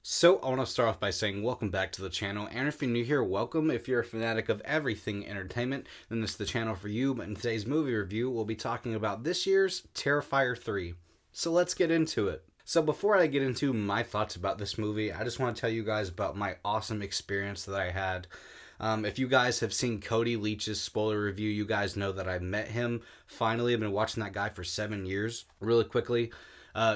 So I want to start off by saying welcome back to the channel, and if you're new here, welcome. If you're a fanatic of everything entertainment, then this is the channel for you. But in today's movie review, we'll be talking about this year's Terrifier 3. So let's get into it. So before I get into my thoughts about this movie, I just want to tell you guys about my awesome experience that I had. If you guys have seen Cody Leach's spoiler review, you guys know that I met him. Finally, I've been watching that guy for 7 years. Really quickly,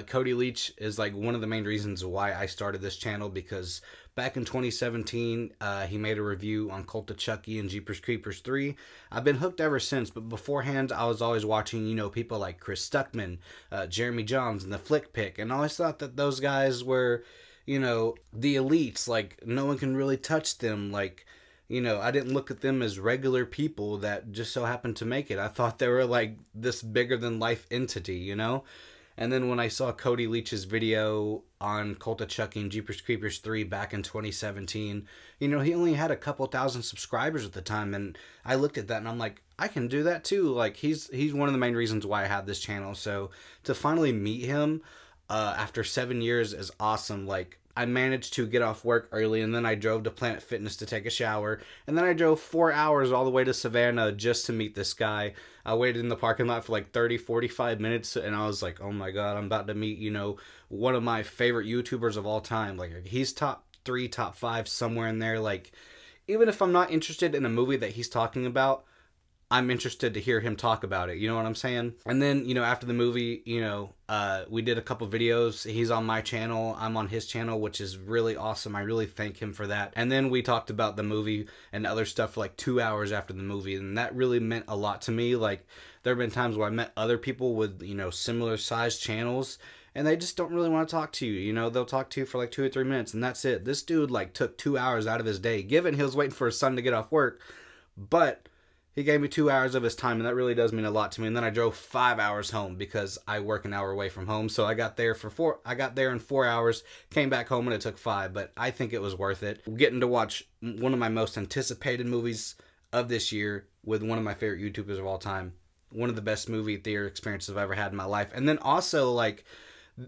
Cody Leach is like one of the main reasons why I started this channel, because back in 2017, he made a review on Cult of Chucky and Jeepers Creepers 3. I've been hooked ever since, but beforehand, I was always watching, people like Chris Stuckman, Jeremy Johns, and the Flick Pick, and I always thought that those guys were, the elites, like, no one can really touch them, like, I didn't look at them as regular people that just so happened to make it. I thought they were like this bigger than life entity, And then when I saw Cody Leach's video on Cult of Chucky and Jeepers Creepers 3 back in 2017, he only had a couple thousand subscribers at the time, and I looked at that and I'm like, I can do that too. Like, he's one of the main reasons why I have this channel. So to finally meet him after 7 years is awesome. Like, I managed to get off work early, and then I drove to Planet Fitness to take a shower, and then I drove 4 hours all the way to Savannah just to meet this guy. I waited in the parking lot for like 30-45 minutes, and I was like, oh my god, I'm about to meet, one of my favorite YouTubers of all time. Like, he's top 3, top 5, somewhere in there. Like, even if I'm not interested in a movie that he's talking about, I'm interested to hear him talk about it. You know what I'm saying? And then, after the movie, we did a couple videos. He's on my channel. I'm on his channel, which is really awesome. I really thank him for that. And then we talked about the movie and other stuff for like 2 hours after the movie. And that really meant a lot to me. Like, there have been times where I met other people with, similar sized channels, and they just don't really want to talk to you. They'll talk to you for like 2 or 3 minutes, and that's it. This dude like took 2 hours out of his day, given he was waiting for his son to get off work. But he gave me 2 hours of his time, and that really does mean a lot to me. And then I drove 5 hours home because I work an hour away from home. So I got there in 4 hours, came back home, and it took 5. But I think it was worth it. Getting to watch one of my most anticipated movies of this year with one of my favorite YouTubers of all time. One of the best movie theater experiences I've ever had in my life. And then also, like,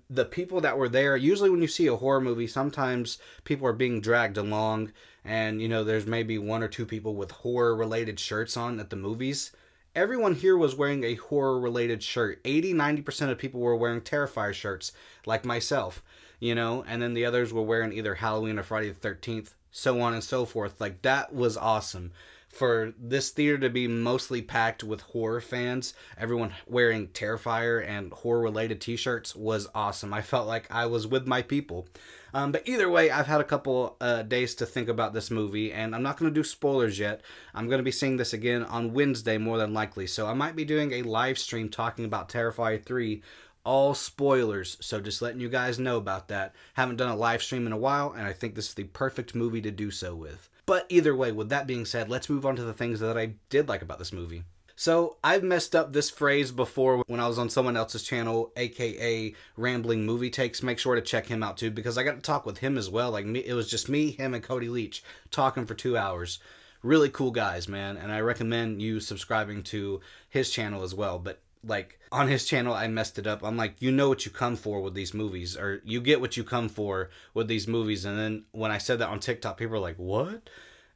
the people that were there, usually when you see a horror movie, sometimes people are being dragged along, and there's maybe 1 or 2 people with horror related shirts on at the movies. Everyone here was wearing a horror related shirt. 80-90% of people were wearing Terrifier shirts, like myself, and then the others were wearing either Halloween or Friday the 13th, so on and so forth. Like, that was awesome. For this theater to be mostly packed with horror fans, everyone wearing Terrifier and horror-related t-shirts, was awesome. I felt like I was with my people. But either way, I've had a couple days to think about this movie, and I'm not going to do spoilers yet. I'm going to be seeing this again on Wednesday, more than likely. So I might be doing a live stream talking about Terrifier 3, all spoilers. So just letting you guys know about that. Haven't done a live stream in a while, and I think this is the perfect movie to do so with. But either way, with that being said, let's move on to the things that I did like about this movie. So, I've messed up this phrase before when I was on someone else's channel, aka Rambling Movie Takes. Make sure to check him out too, because I got to talk with him as well. Like, it was just me, him, and Cody Leach talking for 2 hours. Really cool guys, man, and I recommend you subscribing to his channel as well. But like, on his channel, I messed it up. I'm like, you know what you come for with these movies, or you get what you come for with these movies. And then when I said that on TikTok, people were like, what?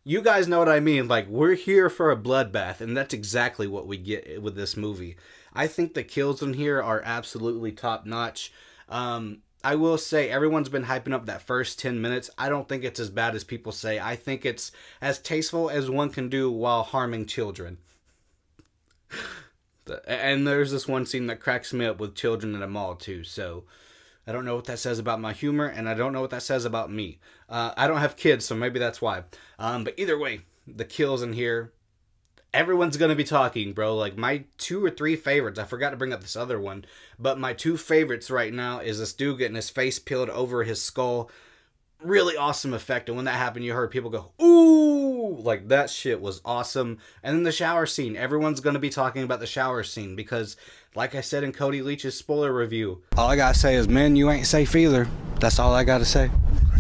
You guys know what I mean. Like, we're here for a bloodbath, and that's exactly what we get with this movie. I think the kills in here are absolutely top-notch. I will say, everyone's been hyping up that first 10 minutes. I don't think it's as bad as people say. I think it's as tasteful as one can do while harming children. And there's this one scene that cracks me up with children at a mall, too. So, I don't know what that says about my humor, and I don't know what that says about me. I don't have kids, so maybe that's why. But either way, the kills in here, everyone's going to be talking, bro. Like, my 2 or 3 favorites, I forgot to bring up this other one, but my 2 favorites right now is this dude getting his face peeled over his skull. Really awesome effect, and when that happened, you heard people go, ooh, like, that shit was awesome. And then the shower scene, everyone's going to be talking about the shower scene, because, like I said in Cody Leach's spoiler review, all I gotta say is, men, you ain't safe either. That's all I gotta say.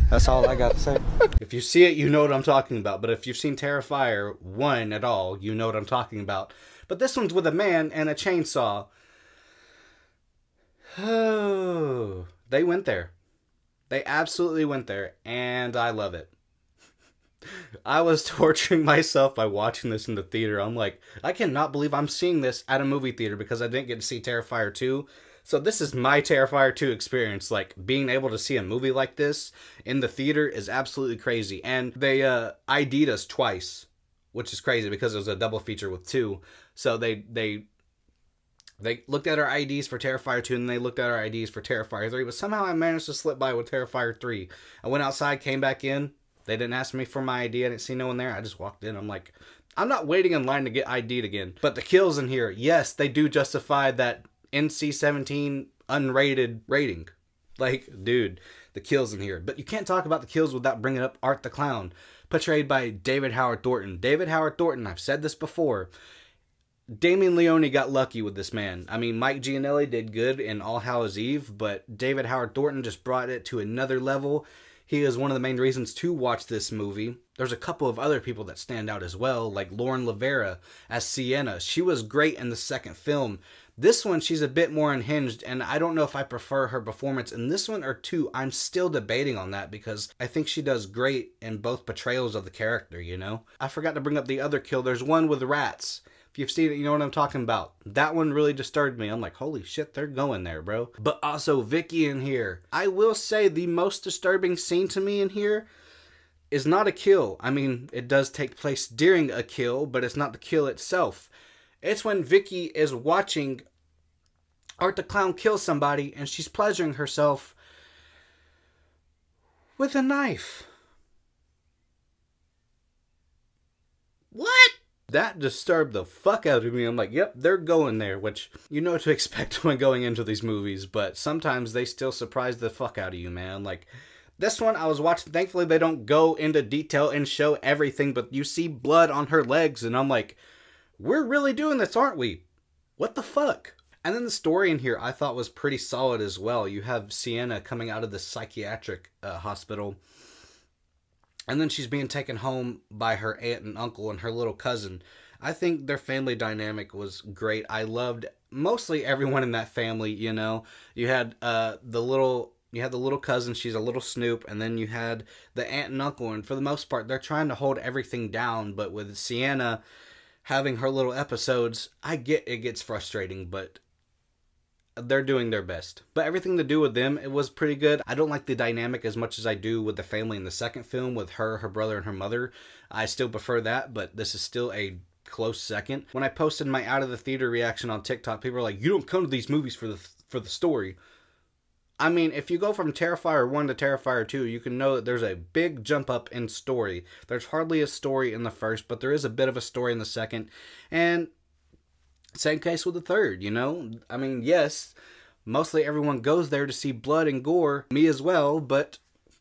That's all I gotta say. If you see it, you know what I'm talking about, but if you've seen Terrifier 1 at all, you know what I'm talking about. But this one's with a man and a chainsaw. Oh, they went there. They absolutely went there, and I love it. I was torturing myself by watching this in the theater. I'm like, I cannot believe I'm seeing this at a movie theater because I didn't get to see Terrifier 2. So this is my Terrifier 2 experience. Like, being able to see a movie like this in the theater is absolutely crazy. And they ID'd us twice, which is crazy because it was a double feature with 2. So they looked at our IDs for Terrifier 2 and they looked at our IDs for Terrifier 3. But somehow I managed to slip by with Terrifier 3. I went outside, came back in. They didn't ask me for my ID. I didn't see no one there. I just walked in. I'm like, I'm not waiting in line to get ID'd again. But the kills in here, yes, they do justify that NC-17 unrated rating. Like, dude, the kills in here. But you can't talk about the kills without bringing up Art the Clown, portrayed by David Howard Thornton. David Howard Thornton, I've said this before, Damien Leone got lucky with this man. I mean, Mike Gianelli did good in All Hallows Eve, but David Howard Thornton just brought it to another level. He is one of the main reasons to watch this movie. There's a couple of other people that stand out as well, like Lauren Lavera as Sienna. She was great in the second film. This one, she's a bit more unhinged, and I don't know if I prefer her performance in this one or 2. I'm still debating on that because I think she does great in both portrayals of the character, you know? I forgot to bring up the other kill. There's one with rats. If you've seen it, you know what I'm talking about. That one really disturbed me. I'm like, holy shit, they're going there, bro. But also, Vicky in here. I will say the most disturbing scene to me in here is not a kill. I mean, it does take place during a kill, but it's not the kill itself. It's when Vicky is watching Art the Clown kill somebody, and she's pleasuring herself with a knife. What? That disturbed the fuck out of me. I'm like, yep, they're going there, which you know what to expect when going into these movies, but sometimes they still surprise the fuck out of you, man. Like, this one I was watching, thankfully they don't go into detail and show everything, but you see blood on her legs, and I'm like, we're really doing this, aren't we? What the fuck? And then the story in here I thought was pretty solid as well. You have Sienna coming out of the psychiatric hospital, and then she's being taken home by her aunt and uncle and her little cousin. I think their family dynamic was great. I loved mostly everyone in that family, you know. You had the little cousin, she's a little snoop, and then you had the aunt and uncle, and for the most part, they're trying to hold everything down, but with Sienna having her little episodes, I get it gets frustrating, but they're doing their best. But everything to do with them, it was pretty good. I don't like the dynamic as much as I do with the family in the second film with her brother, and her mother. I still prefer that, but this is still a close second. When I posted my out of the theater reaction on TikTok, people were like, you don't come to these movies for the story. I mean, if you go from Terrifier 1 to Terrifier 2, you can know that there's a big jump up in story. There's hardly a story in the first, but there is a bit of a story in the second. And same case with the third, you know? I mean, yes, mostly everyone goes there to see blood and gore, me as well, but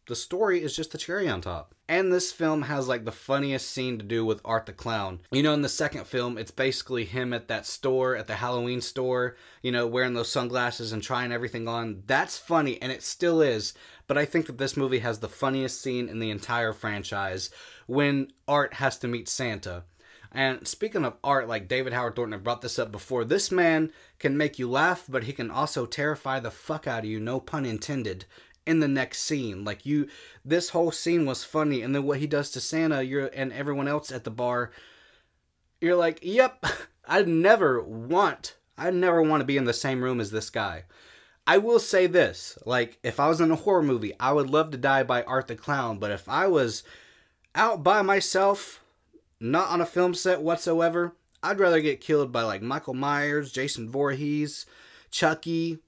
the story is just the cherry on top. And this film has like the funniest scene to do with Art the Clown. You know, in the second film, it's basically him at that store, at the Halloween store, you know, wearing those sunglasses and trying everything on. That's funny, and it still is. But I think that this movie has the funniest scene in the entire franchise when Art has to meet Santa. And speaking of Art, like David Howard Thornton, I brought this up before, this man can make you laugh, but he can also terrify the fuck out of you, no pun intended, in the next scene. Like, this whole scene was funny, and then what he does to Santa and everyone else at the bar, you're like, yep, I never want to be in the same room as this guy. I will say this, like, if I was in a horror movie, I would love to die by Art the Clown, but if I was out by myself, not on a film set whatsoever, I'd rather get killed by like Michael Myers, Jason Voorhees, Chucky.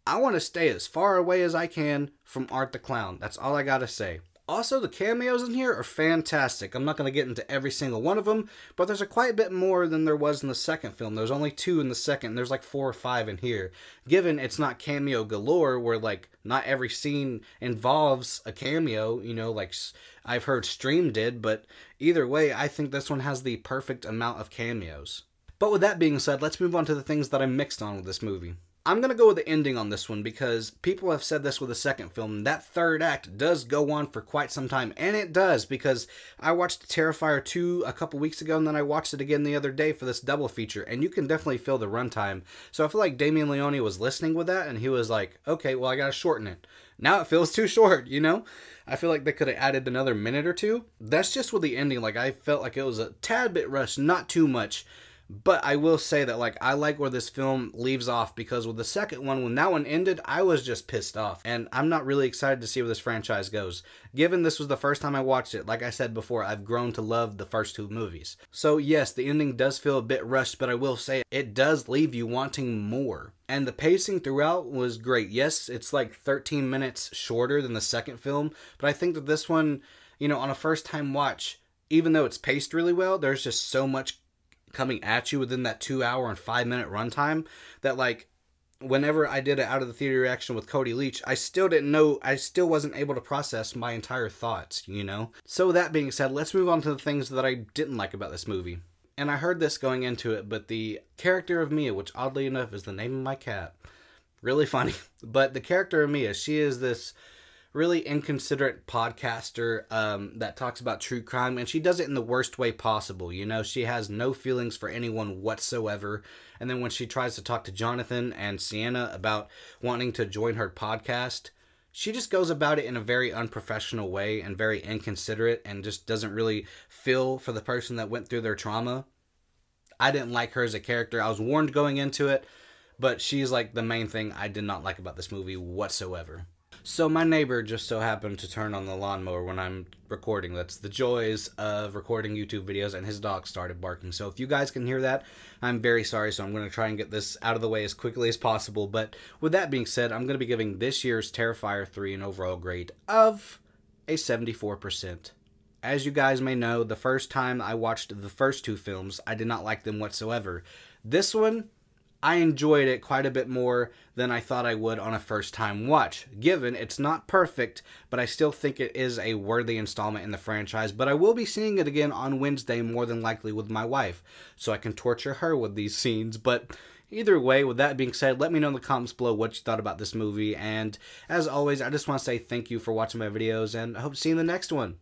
I want to stay as far away as I can from Art the Clown. That's all I gotta say. Also, the cameos in here are fantastic. I'm not going to get into every single one of them, but there's quite a bit more than there was in the second film. There's only 2 in the second. There's like 4 or 5 in here. Given it's not cameo galore, where like not every scene involves a cameo, you know, like I've heard Stream did, but either way, I think this one has the perfect amount of cameos. But with that being said, let's move on to the things that I'm mixed on with this movie. I'm going to go with the ending on this one because people have said this with the second film. That third act does go on for quite some time, and it does, because I watched Terrifier 2 a couple weeks ago, and then I watched it again the other day for this double feature, and you can definitely feel the runtime. So I feel like Damien Leone was listening with that, and he was like, okay, well, I got to shorten it. Now it feels too short, you know? I feel like they could have added another minute or two. That's just with the ending. Like, I felt like it was a tad bit rushed, not too much. But I will say that, like, I like where this film leaves off, because with the second one, when that one ended, I was just pissed off. And I'm not really excited to see where this franchise goes. Given this was the first time I watched it, like I said before, I've grown to love the first two movies. So yes, the ending does feel a bit rushed, but I will say it does leave you wanting more. And the pacing throughout was great. Yes, it's like 13 minutes shorter than the second film, but I think that this one, you know, on a first time watch, even though it's paced really well, there's just so much coming at you within that 2 hour and 5 minute runtime that, like, whenever I did an out of the theater reaction with Cody Leach, I still wasn't able to process my entire thoughts, you know? So with that being said, let's move on to the things that I didn't like about this movie. And I heard this going into it, but the character of Mia, which oddly enough is the name of my cat, really funny, but the character of Mia, she is this really inconsiderate podcaster that talks about true crime, and she does it in the worst way possible. You know, she has no feelings for anyone whatsoever. And then when she tries to talk to Jonathan and Sienna about wanting to join her podcast, she just goes about it in a very unprofessional way and very inconsiderate, and just doesn't really feel for the person that went through their trauma. I didn't like her as a character. I was warned going into it, but she's like the main thing I did not like about this movie whatsoever. So my neighbor just so happened to turn on the lawnmower when I'm recording. That's the joys of recording YouTube videos, and his dog started barking. So if you guys can hear that, I'm very sorry. So I'm going to try and get this out of the way as quickly as possible. But with that being said, I'm going to be giving this year's Terrifier 3 an overall grade of a 74%. As you guys may know, the first time I watched the first two films, I did not like them whatsoever. This one, I enjoyed it quite a bit more than I thought I would on a first time watch. Given it's not perfect, but I still think it is a worthy installment in the franchise. But I will be seeing it again on Wednesday, more than likely with my wife, so I can torture her with these scenes. But either way, with that being said, let me know in the comments below what you thought about this movie. And as always, I just want to say thank you for watching my videos, and I hope to see you in the next one.